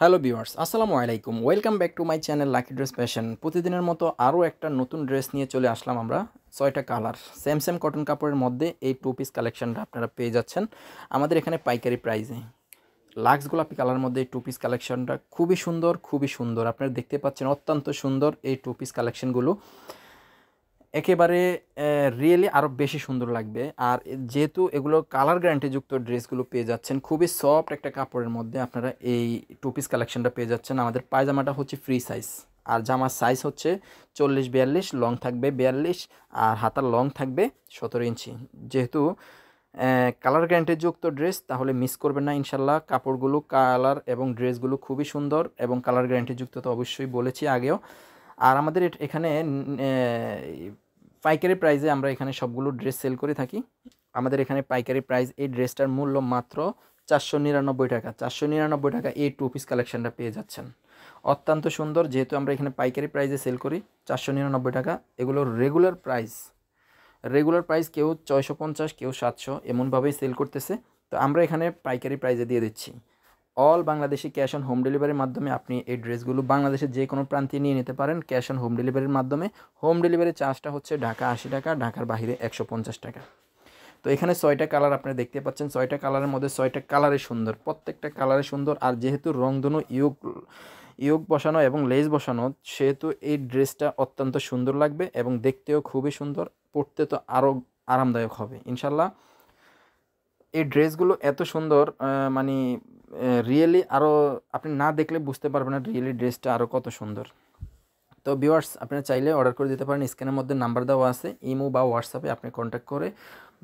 Hello viewers, আসসালামু আলাইকুম। Welcome back to my channel lucky dress fashion. প্রতিদিনের মতো আরও একটা নতুন ড্রেস নিয়ে চলে আসলাম আমরা। ৬টা কালার সেম সেম কটন কাপড়ের মধ্যে এই টু পিস কালেকশনটা আপনারা পেয়ে যাচ্ছেন আমাদের এখানে পাইকারি প্রাইসে। লাক্স গোলাপি কালারের মধ্যে এই টু পিস কালেকশনটা খুবই সুন্দর, খুবই সুন্দর। আপনারা দেখতে পাচ্ছেন অত্যন্ত সুন্দর এই টু পিস কালেকশনগুলো। একেবারে রিয়েলি আরও বেশি সুন্দর লাগবে। আর যেহেতু এগুলো কালার গ্যারান্টিযুক্ত ড্রেসগুলো পেয়ে যাচ্ছেন, খুবই সফট একটা কাপড়ের মধ্যে আপনারা এই টু পিস কালেকশনটা পেয়ে যাচ্ছেন। আমাদের পায়জামাটা হচ্ছে ফ্রি সাইজ, আর জামার সাইজ হচ্ছে 40-42, লং থাকবে 42, আর হাতার লং থাকবে 17 ইঞ্চি। যেহেতু কালার গ্যারান্টিযুক্ত ড্রেস, তাহলে মিস করবেন না ইনশাল্লাহ। কাপড়গুলো, কালার এবং ড্রেসগুলো খুবই সুন্দর এবং কালার গ্যারান্টিযুক্ত তো অবশ্যই বলেছি আগেও। আর আমাদের এখানে পাইকারি প্রাইসে আমরা এখানে সবগুলো ড্রেস সেল করে থাকি। আমাদের এখানে পাইকারি প্রাইস, এই ড্রেসটার মূল্য মাত্র 499 টাকা। 499 টাকা এই টু পিস কালেকশনটা পেয়ে যাচ্ছেন। অত্যন্ত সুন্দর। যেহেতু আমরা এখানে পাইকারি প্রাইসে সেল করি 499 টাকা। এগুলোর রেগুলার প্রাইস কেউ 650, কেউ 700, এমনভাবেই সেল করতেছে। তো আমরা এখানে পাইকারি প্রাইসে দিয়ে দিচ্ছি। All Bangladeshi cash on home ডেলিভারির মাধ্যমে আপনি এই ড্রেসগুলো বাংলাদেশের যে কোনো প্রান্তে নিয়ে নিতে পারেন ক্যাশ অন হোম ডেলিভারির মাধ্যমে। হোম ডেলিভারি চার্জটা হচ্ছে ঢাকা 80 টাকা, ঢাকার বাইরে 150 টাকা। তো এখানে 6টা কালার আপনারা দেখতে পাচ্ছেন। 6টা কালারের মধ্যে 6টা কালারে সুন্দর, প্রত্যেকটা কালারে সুন্দর। আর যেহেতু রংধনু ইয়োগ বসানো এবং লেস বসানো, সেহেতু এই ড্রেসটা অত্যন্ত সুন্দর লাগবে এবং দেখতেও খুবই সুন্দর, পরতে তো আরও আরামদায়ক হবে ইনশাল্লাহ। এই ড্রেসগুলো এত সুন্দর, মানে রিয়েলি আরও আপনি না দেখলে বুঝতে পারবেন না রিয়েলি ড্রেসটা আরও কত সুন্দর। তো ভিউয়ার্স, আপনারা চাইলে অর্ডার করে দিতে পারেন। স্ক্রিনের মধ্যে নাম্বার দেওয়া আছে, ইমো বা হোয়াটসঅ্যাপে আপনি কন্ট্যাক্ট করে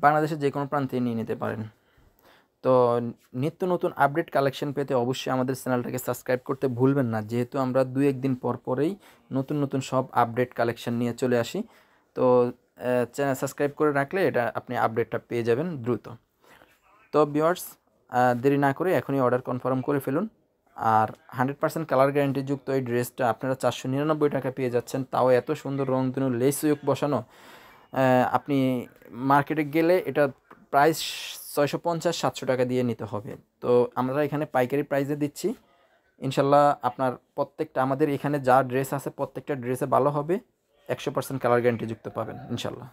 বাংলাদেশের যে কোনো প্রান্তে নিয়ে নিতে পারেন। তো নিত্য নতুন আপডেট কালেকশন পেতে অবশ্যই আমাদের চ্যানেলটাকে সাবস্ক্রাইব করতে ভুলবেন না, যেহেতু আমরা 2-1 দিন পর পরেই নতুন নতুন সব আপডেট কালেকশন নিয়ে চলে আসি। তো চ্যানেল সাবস্ক্রাইব করে রাখলে এটা আপনি আপডেটটা পেয়ে যাবেন দ্রুত। তো ভিউয়ার্স, দেরি না করে এখনই অর্ডার কনফার্ম করে ফেলুন। আর 100% কালার গ্যারান্টিযুক্ত এই ড্রেসটা আপনারা 499 টাকা পেয়ে যাচ্ছেন, তাও এত সুন্দর রংধনু লেস ইয়োগ বসানো। আপনি মার্কেটে গেলে এটা প্রাইস 650-700 টাকা দিয়ে নিতে হবে। তো আমরা এখানে পাইকারি প্রাইসে দিচ্ছি ইনশাল্লাহ। আপনার প্রত্যেকটা, আমাদের এখানে যা ড্রেস আছে প্রত্যেকটা ড্রেসে ভালো হবে, 100% কালার গ্যারান্টিযুক্ত পাবেন ইনশাল্লাহ।